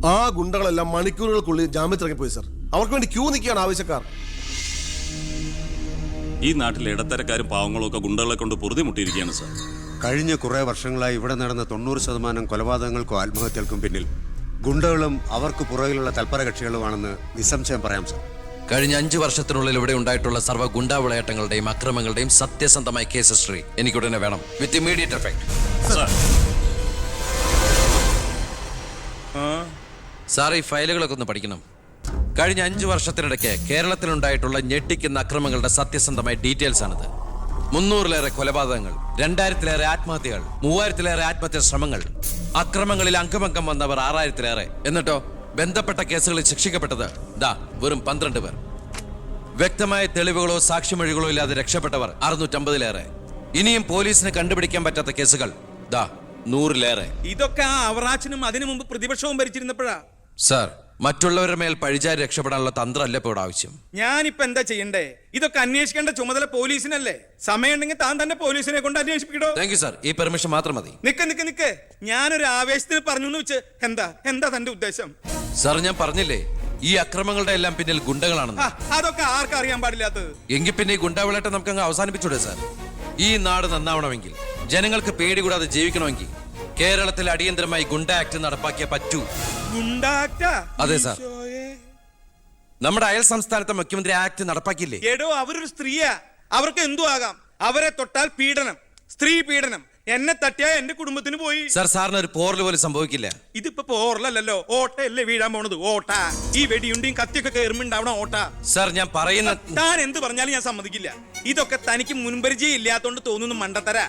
ആ ഗുണ്ടകളെല്ലാം മണിക്കൂറുകൾക്കുള്ളിൽ ജാമ്യത്തിറങ്ങിപ്പോയി സർ. അവർക്ക് വേണ്ടി ക്യൂ നിൽക്കുകയാണ് ആവശ്യക്കാർ. ഈ നാട്ടിലെ ഇടത്തരക്കാരും പാവങ്ങളും ഒക്കെ ഗുണ്ടകളെ കൊണ്ട് പൊറുതിമുട്ടിയിരിക്കുകയാണ് സാർ. കഴിഞ്ഞ കുറേ വർഷങ്ങളായി ഇവിടെ നടന്ന 90% കൊലപാതകങ്ങൾക്കും ആത്മഹത്യകൾക്കും പിന്നിൽ ഗുണ്ടകളും അവർക്ക് പുറകിലുള്ള തൽപര കക്ഷികളുമാണെന്ന് നിസ്സംശയം പറയാം സാർ. കഴിഞ്ഞ 5 വർഷത്തിനുള്ളിൽ ഇവിടെ ഉണ്ടായിട്ടുള്ള സർവ്വ ഗുണ്ടാ വിളയാട്ടങ്ങളുടെയും അക്രമങ്ങളുടെയും സത്യസന്ധമായ കേസ് ഹിസ്റ്ററി എനിക്കുടനെ വേണം, വിത്ത് ഇമ്മീഡിയറ്റ് എഫക്ട്. സാർ, ഈ ഫയലുകളൊക്കെ ഒന്ന് പഠിക്കണം. കഴിഞ്ഞ 5 വർഷത്തിനിടയ്ക്ക് കേരളത്തിലുണ്ടായിട്ടുള്ള ഞെട്ടിക്കുന്ന അക്രമങ്ങളുടെ സത്യസന്ധമായ ഡീറ്റെയിൽസ് ആണിത്. 300-ലേറെ കൊലപാതകങ്ങൾ, 2000-ലേറെ ആത്മഹത്യകൾ, 3000-ലേറെ ആത്മഹത്യാ ശ്രമങ്ങൾ, അക്രമങ്ങളിൽ അംഗമംഗം വന്നവർ 6000-ലേറെ. എന്നിട്ടോ ബന്ധപ്പെട്ട കേസുകളിൽ ശിക്ഷിക്കപ്പെട്ടത് വെറും 12 പേർ. വ്യക്തമായ തെളിവുകളോ സാക്ഷിമൊഴികളോ ഇല്ലാതെ രക്ഷപ്പെട്ടവർ 650-ലേറെ. ഇനിയും പോലീസിന് കണ്ടുപിടിക്കാൻ പറ്റാത്ത കേസുകൾ 100-ലേറെ. ഇതൊക്കെ ആ അവറാച്ചനും അതിനു മുമ്പ് പ്രതിപക്ഷവും ഭരിച്ചിരുന്നപ്പോഴാ. സാർ, മറ്റുള്ളവരുടെ മേൽ പഴിചാരി രക്ഷപ്പെടാനുള്ള തന്ത്രമല്ല ഇപ്പോൾ ആവശ്യം. ഞാനിപ്പോ എന്താ ചെയ്യണ്ടേ? ഇതൊക്കെ അന്വേഷിക്കേണ്ട ചുമതല പോലീസിനല്ലേ? സമയമുണ്ടെങ്കിൽ താൻ തന്നെ പോലീസിനെ കൊണ്ട് അന്വേഷിപ്പിക്കണോ? താങ്ക് യു സാർ, ഈ പെർമിഷൻ മാത്രം മതി. നിക്ക് ഞാനൊരു ആവേശത്തിന് പറഞ്ഞു എന്ന് വെച്ച് എന്താ തന്റെ ഉദ്ദേശം? സാർ, ഞാൻ പറഞ്ഞില്ലേ ഈ അക്രമങ്ങളുടെ എല്ലാം പിന്നിൽ ഗുണ്ടകളാണെന്ന്. അതൊക്കെ ആർക്കറിയാൻ പാടില്ലാത്തത്? എങ്കിൽ പിന്നെ ഈ ഗുണ്ടാവിളാട്ടം നമുക്ക് അങ്ങ് അവസാനിപ്പിച്ചൂടെ സാർ? ഈ നാട് നന്നാവണമെങ്കിൽ, ജനങ്ങൾക്ക് പേടി കൂടാതെ ജീവിക്കണമെങ്കിൽ കേരളത്തിൽ അടിയന്തരമായി ഗുണ്ട ആക്ട് നടപ്പാക്കിയേ പറ്റൂ. അതെ സാർ, നമ്മുടെ അയൽ സംസ്ഥാനത്തെ മുഖ്യമന്ത്രി ആക്ട് നടപ്പാക്കിയില്ലേ? എടോ, അവരൊരു സ്ത്രീയാ, അവർക്ക് എന്തു ആകാം. അവരെ തൊട്ടാൽ പീഡനം, സ്ത്രീ പീഡനം. എന്നെ തട്ടിയാ എന്റെ കുടുംബത്തിന് പോയി. സാർ, സാറിന് ഒരു പോറൽ പോലും സംഭവിക്കില്ല. ഇതിപ്പോ പോറലല്ലോ, ഓട്ടയല്ലേ വീഴാൻ പോണത്. ഓട്ട ഈ വെടിയുണ്ടിയും കത്തിയൊക്കെ കയറുമ്പോണ്ടാവണ ഓട്ട. സാർ, ഞാൻ പറയുന്ന താൻ എന്ത് പറഞ്ഞാലും ഞാൻ സമ്മതിക്കില്ല. ഇതൊക്കെ തനിക്ക് മുൻപരിചയം ഇല്ലാത്തോണ്ട് തോന്നുന്നു മണ്ടത്തര.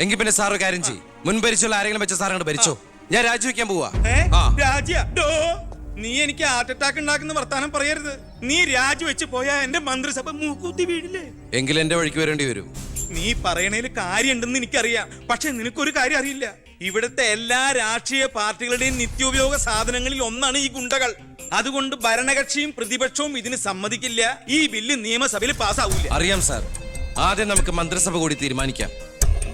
എങ്കിൽ പിന്നെ സാർ ഒരു കാര്യം ചെയ്യും, മുൻപരിച്ചുള്ള ആരെങ്കിലും വെച്ച സാർ അങ്ങോട്ട് ഭരിച്ചോ. ഞാൻ രാജിവെക്കാൻ പോവാ. നീ എനിക്ക് ഹാർട്ട് അറ്റാക്ക് ഉണ്ടാക്കുന്ന വർത്താനം പറയരുത്. നീ രാജിവെച്ച് പോയാ എന്റെ മന്ത്രിസഭ മൂക്കൂത്തി വീഴില്ലേ? എങ്കിൽ എന്റെ വഴിക്ക് വരേണ്ടി വരും. നീ പറയണേല് കാര്യമുണ്ടെന്ന് എനിക്കറിയാം, പക്ഷെ നിനക്കൊരു കാര്യം അറിയില്ല. ഇവിടുത്തെ എല്ലാ രാഷ്ട്രീയ പാർട്ടികളുടെയും നിത്യോപയോഗ സാധനങ്ങളിൽ ഒന്നാണ് ഈ ഗുണ്ടകൾ. അതുകൊണ്ട് ഭരണകക്ഷിയും പ്രതിപക്ഷവും ഇതിന് സമ്മതിക്കില്ല. ഈ ബില്ല് നിയമസഭയിൽ പാസ്സാവൂല. അറിയാം സാർ, ആദ്യം നമുക്ക് മന്ത്രിസഭ കൂടി തീരുമാനിക്കാം.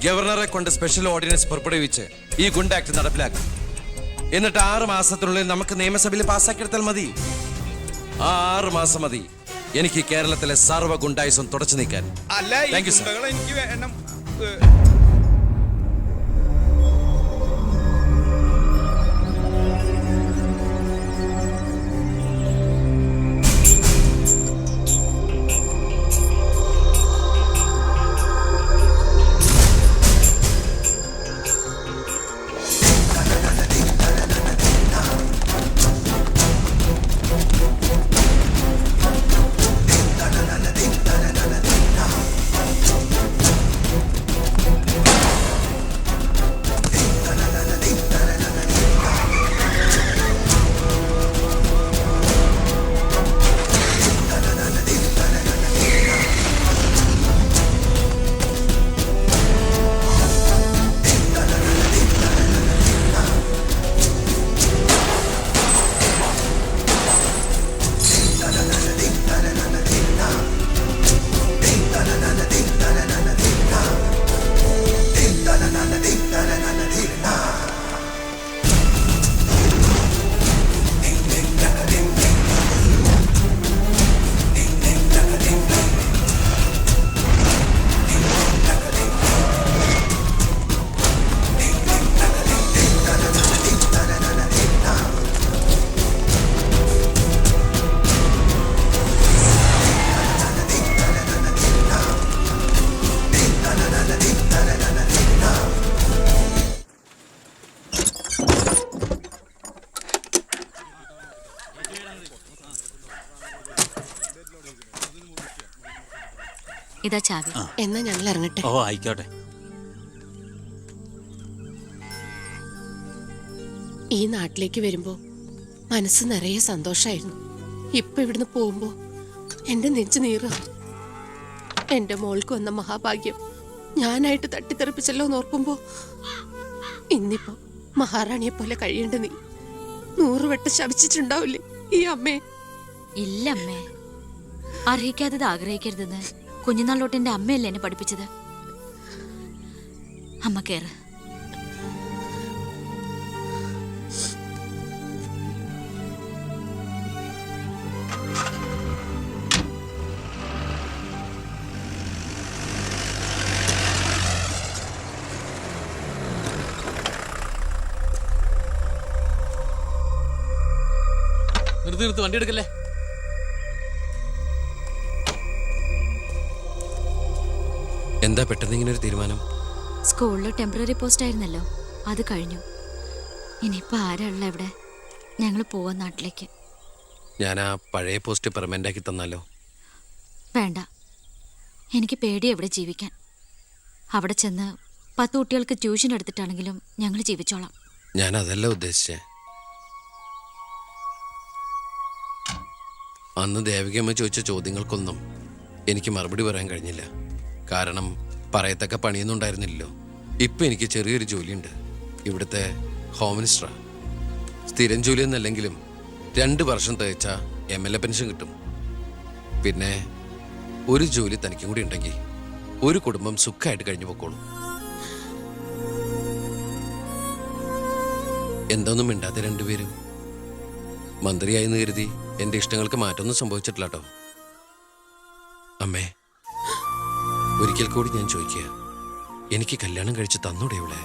ഗവർണറെ കൊണ്ട് സ്പെഷ്യൽ ഓർഡിനൻസ് പുറപ്പെടുവിച്ച് ഈ ഗുണ്ട ആക്ട് നടപ്പിലാക്കാം. എന്നിട്ട് 6 മാസത്തിനുള്ളിൽ നമുക്ക് നിയമസഭയിൽ പാസ്സാക്കിയെടുത്താൽ മതി. 6 മാസം മതി എനിക്ക് കേരളത്തിലെ സർവ്വ ഗുണ്ടായുസം തുടച്ചു നീക്കാൻ. Thank you sir. എനിക്ക് വേണം. ഇതാ ചാവി. എന്നാ ഞങ്ങൾ ഇറങ്ങട്ടെ. ഓ ആയിക്കോട്ടെ. ഈ നാട്ടിലേക്ക് വരുമ്പോ മനസ്സ് നിറയെ സന്തോഷായിരുന്നു. ഇപ്പൊ ഇവിടുന്ന് പോകുമ്പോ എന്റെ നെഞ്ചു നീറുക. എന്റെ മോൾക്ക് വന്ന മഹാഭാഗ്യം ഞാനായിട്ട് തട്ടിത്തെറിപ്പിച്ചല്ലോ എന്നോർക്കുമ്പോ ഇന്നിപ്പോ മഹാറാണിയെ പോലെ കഴിയേണ്ട നീ 100 വട്ടം ശപിച്ചിട്ടുണ്ടാവില്ലേ ഈ അമ്മയെ? ഇല്ല അമ്മേ, അർഹിക്കാത്തത് ആഗ്രഹിക്കരുതെന്ന് കുഞ്ഞുനാളോട്ട് എന്റെ അമ്മയല്ലേ എന്നെ പഠിപ്പിച്ചത്. അമ്മ കേറ്. നിർത്തി വണ്ടി എടുക്കല്ലേ. എന്താ പെട്ടെന്ന് ഇങ്ങനെ ഒരു തീരുമാനം? സ്കൂളിൽ ടെമ്പററി പോസ്റ്റ് ആയിരുന്നല്ലോ, അത് കഴിഞ്ഞു. ഇനിയിപ്പോ ആരാ ഉള്ള ഇവിടെ? ഞങ്ങൾ പോവാ നാട്ടിലേക്ക്. ഞാൻ ആ പഴയ പോസ്റ്റ് പെർമനന്റ് ആക്കി തന്നാലോ? വേണ്ട, എനിക്ക് പേടി എവിടെ ജീവിക്കാൻ. അവിടെ ചെന്ന് 10 കുട്ടികൾക്ക് ട്യൂഷൻ എടുത്തിട്ടാണെങ്കിലും ഞങ്ങൾ ജീവിച്ചോളാം. ഞാൻ അതല്ല ഉദ്ദേശിച്ചേ. അന്ന് ദേവികമ്മ ചോദിച്ച ചോദ്യങ്ങൾക്കൊന്നും എനിക്ക് മറുപടി പറയാൻ കഴിഞ്ഞില്ല. കാരണം പറയത്തക്ക പണിയൊന്നും ഉണ്ടായിരുന്നില്ലല്ലോ. ഇപ്പം എനിക്ക് ചെറിയൊരു ജോലിയുണ്ട്, ഇവിടുത്തെ ഹോം മിനിസ്റ്ററാ. സ്ഥിരം ജോലിയൊന്നല്ലെങ്കിലും 2 വർഷം തികച്ച MLA പെൻഷൻ കിട്ടും. പിന്നെ ഒരു ജോലി തനിക്കും കൂടി ഉണ്ടെങ്കിൽ ഒരു കുടുംബം സുഖമായിട്ട് കഴിഞ്ഞു പോക്കോളും. എന്തൊന്നും മിണ്ടാതെ രണ്ടുപേരും. മന്ത്രിയായെന്ന് കരുതി എൻ്റെ ഇഷ്ടങ്ങൾക്ക് മാറ്റമൊന്നും സംഭവിച്ചിട്ടില്ല കേട്ടോ. അമ്മേ, ഒരിക്കൽ കൂടി ഞാൻ ചോദിക്കുക, എനിക്ക് കല്യാണം കഴിച്ച് തന്നൂടെ ഇവിടെ?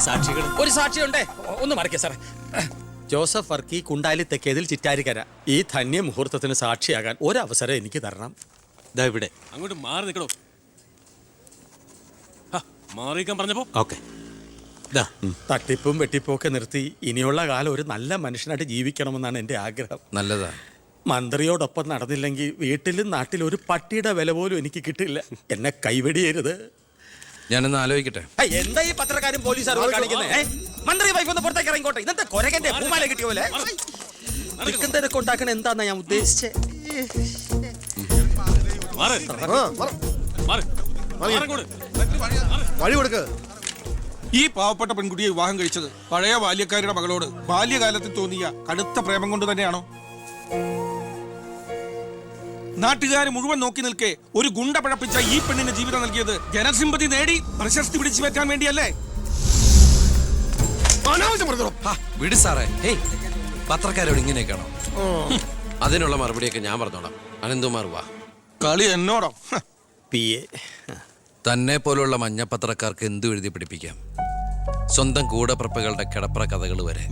സാക്ഷികൾ ഒരു സാക്ഷിയുണ്ടേ, ഒന്ന് മറക്കേ സാറേ. ജോസഫ് വർക്കി, കുണ്ടാലി തെക്കേതിൽ, ചിറ്റാരിക്കര. ഈ ധന്യ മുഹൂർത്തത്തിന് സാക്ഷിയാകാൻ ഒരവസരം എനിക്ക് തരണം. ദാ ഇവിടെ. അങ്ങോട്ട് മാറി നിൽക്കണോ? മാറിയിക്കാൻ പറഞ്ഞപ്പോ ഓക്കെ. തട്ടിപ്പും വെട്ടിപ്പും ഒക്കെ നിർത്തി ഇനിയുള്ള കാലം ഒരു നല്ല മനുഷ്യനായിട്ട് ജീവിക്കണമെന്നാണ് എൻ്റെ ആഗ്രഹം. നല്ലതാ. മന്ത്രിയോടൊപ്പം നടന്നില്ലെങ്കിൽ വീട്ടിലും നാട്ടിലും ഒരു പട്ടിയുടെ വില പോലും എനിക്ക് കിട്ടില്ല. എന്നെ കൈവെടിയരുത്. ഞാനൊന്ന് ആലോചിക്കട്ടെ. എന്താ ഈ പത്രക്കാരും പോലീസുകാരും കാണിക്കുന്നേ? മന്ത്രി വൈഫ് ഒന്ന് പുറത്തേക്ക് ഇറങ്ങിക്കോട്ടെ. ഇന്നത്തെ കൊരകന്റെ പൂമാല കിട്ടിയ പോലെ തിരക്ക് ഉണ്ടാക്കണ എന്താന്നാ ഞാൻ ഉദ്ദേശിച്ചേ. വഴി കൊടുക്ക്. ഈ പാവപ്പെട്ട പെൺകുട്ടിയെ വിവാഹം കഴിച്ചത് പഴയ ബാല്യക്കാരുടെ മകളോട് ബാല്യകാലത്തിൽ തോന്നിയ കടുത്ത പ്രേമം കൊണ്ട് തന്നെയാണോ? നാട്ടുകാർ മുഴുവൻ നോക്കി നിൽക്കെ ഒരു ഗുണ്ട പഴപ്പിച്ച ഈ പെണ്ണിന് ജീവിതം നൽകിയത് ജനസിമ്പതി നേടി പ്രശസ്തി പിടിച്ചു പറ്റാൻ വേണ്ടിയല്ലേ? വിട് സാറേ. ഹേയ്, പത്രക്കാരോട് ഇങ്ങനെയൊക്കെയാണോ? അതിനുള്ള മറുപടിയൊക്കെ ഞാൻ പറഞ്ഞോളാം. അനന്തുമാർ വാ. കളി എന്നോടോ? PA തന്നെ പോലുള്ള മഞ്ഞപ്പത്രക്കാർക്ക് എന്തു എഴുതി പിടിപ്പിക്കാം. സ്വന്തം കൂടപ്പിറപ്പുകളുടെ കിടപ്പറ കഥകൾ വരെ.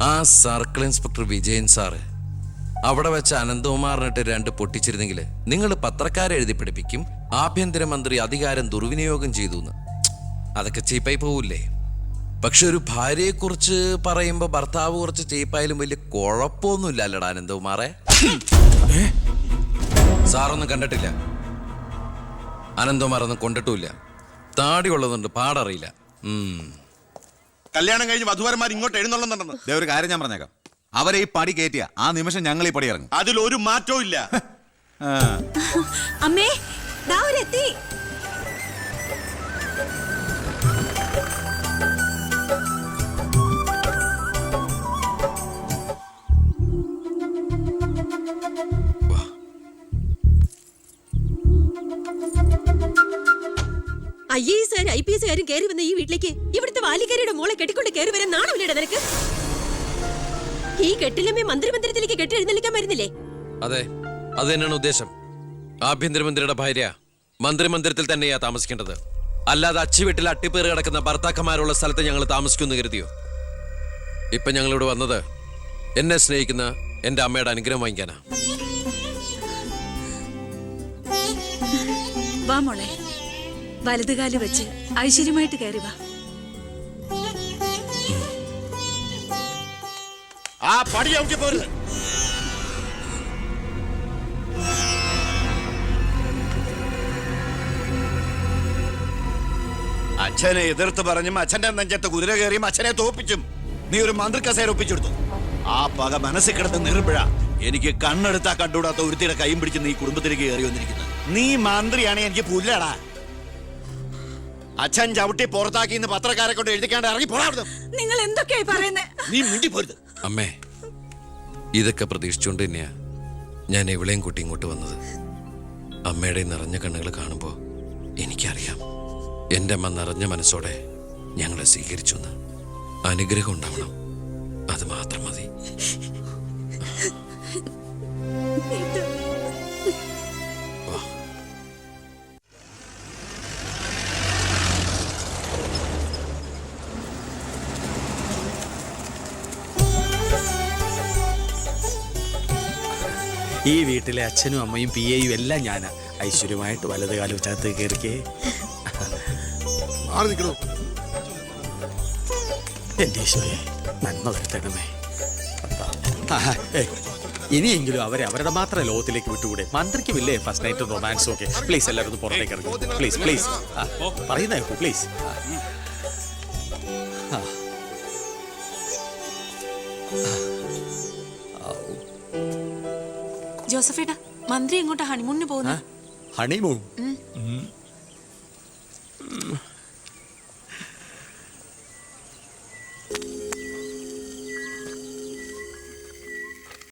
ആ സർക്കിൾ ഇൻസ്പെക്ടർ വിജയൻ സാറ് അവിടെ വെച്ച് അനന്തകുമാറിനിട്ട് 2 പൊട്ടിച്ചിരുന്നെങ്കിൽ നിങ്ങൾ പത്രക്കാരെ എഴുതി പിടിപ്പിക്കും ആഭ്യന്തരമന്ത്രി അധികാരം ദുർവിനിയോഗം ചെയ്തു എന്ന്. അതൊക്കെ ചീപ്പായി പോവില്ലേ? പക്ഷെ ഒരു ഭാര്യയെക്കുറിച്ച് പറയുമ്പോൾ ഭർത്താവ് കുറച്ച് ചീപ്പായാലും വലിയ കുഴപ്പമൊന്നുമില്ല അല്ലടാ അനന്തകുമാറെ. സാറൊന്നും കണ്ടിട്ടില്ല, അനന്തകുമാറൊന്നും കൊണ്ടിട്ടുമില്ല. താടി ഉള്ളതുകൊണ്ട് പാടറിയില്ല. കല്യാണം കഴിഞ്ഞ് വധുവരന്മാർ ഇങ്ങോട്ട് എഴുന്നള്ളുന്നുണ്ടെന്ന്. ഒരു കാര്യം ഞാൻ പറഞ്ഞേക്കാം, അവരെ ഈ പടി കയറ്റിയ ആ നിമിഷം ഞങ്ങൾ ഈ പടി ഇറങ്ങും. അതിലൊരു മാറ്റവും ഇല്ല. അമ്മേ, ദാ അവരെത്തി. IAS IPS കാരും കയറി വന്ന ഈ വീട്ടിലേക്ക് ഇവിടുത്തെ വാലിക്കാരിയുടെ മോളെ കെട്ടിക്കൊണ്ട് കയറി വരാൻ നാണമില്ലേടാ നിനക്ക്? ഈ കെട്ടിലമ്മേ മന്ത്രിമന്ദിരത്തിലേക്ക് കെട്ടി എഴുന്നള്ളിക്കാൻ വരുന്നില്ലേ? അതെ, അത് തന്നെയാണ് ഉദ്ദേശം. ആഭ്യന്തരമന്ത്രിയുടെ ഭാര്യ മന്ത്രിമന്ദിരത്തിൽ തന്നെയാ താമസിക്കേണ്ടത്. അല്ലാതെ അച്ചുവീട്ടിൽ അട്ടിപ്പേറി കിടക്കുന്ന ഭർത്താക്കന്മാരുള്ള സ്ഥലത്ത് ഞങ്ങൾ താമസിക്കുമെന്ന് കരുതിയോ? ഇപ്പൊ ഞങ്ങളിവിടെ വന്നത് എന്നെ സ്നേഹിക്കുന്ന എന്റെ അമ്മയുടെ അനുഗ്രഹം വാങ്ങിക്കാനാ. വാ മോളെ, വലതുകാല് വെച്ച് ഐശ്വര്യമായിട്ട് കയറി വാ. ആ പടി ചവിട്ടി പോരുത്. അച്ഛനെ എതിർത്ത് പറഞ്ഞും അച്ഛന്റെ നെഞ്ചത്ത് കുതിര കയറിയും അച്ഛനെ തോപ്പിച്ചും നീ ഒരു മന്ത്രി കസേര ഒപ്പിച്ചെടുത്തു. ആ പക മനസ്സിൽ കിടന്ന് നീറുമ്പോഴാ എനിക്ക് കണ്ണെടുത്താ കണ്ടുകൂടാത്ത ഒരുത്തിയുടെ കൈയും പിടിച്ച് നീ കുടുംബത്തിലേക്ക് കയറി വന്നിരിക്കുന്നത്. നീ മന്ത്രിയാണ്, എനിക്ക് പുല്ലടാ. അച്ഛൻ ചവിട്ടി പുറത്താക്കി പത്രക്കാരെ കൊണ്ട് എഴുതിക്കാണ്ട് ഇറങ്ങി പോരാടുന്നു. നിങ്ങൾ എന്തൊക്കെയായി പറയുന്നേ? നീ മുണ്ടി പോരുത്. അമ്മേ, ഇതൊക്കെ പ്രതീക്ഷിച്ചുകൊണ്ട് തന്നെയാ ഞാൻ ഇവളെയും കൂട്ടി ഇങ്ങോട്ട് വന്നത്. അമ്മയുടെ നിറഞ്ഞ കണ്ണുകൾ കാണുമ്പോൾ എനിക്കറിയാം എൻ്റെ അമ്മ നിറഞ്ഞ മനസ്സോടെ ഞങ്ങളെ സ്വീകരിച്ചു എന്ന്. അനുഗ്രഹം ഉണ്ടാവണം, അത് മാത്രം മതി. വാ. ഈ വീട്ടിലെ അച്ഛനും അമ്മയും പി എയും എല്ലാം ഞാനാ. ഐശ്വര്യമായിട്ട് വലത് കാലം ഉച്ചകത്ത് കയറിക്കേ. ആറ് നിൽക്കണോ? എന്റെ ഈശോയെ നന്മ വരുത്തണമേ. ഇനിയെങ്കിലും അവരെ അവരുടെ മാത്രം ലോകത്തിലേക്ക് വിട്ടുകൂടെ? മന്ത്രിക്കുമില്ലേ ഫസ്റ്റ് നൈറ്റ് റൊമാൻസും ഒക്കെ? പ്ലീസ് എല്ലാവരും ഒന്ന് പുറത്തേക്ക് ഇറങ്ങി. പ്ലീസ് പ്ലീസ് പറയുന്ന കേൾക്കൂ പ്ലീസ്. ജോസഫേട്ടാ, മന്ത്രി എങ്ങോട്ടാ ഹണിമൂണിന് പോകുന്നത്? ഹണിമൂൺ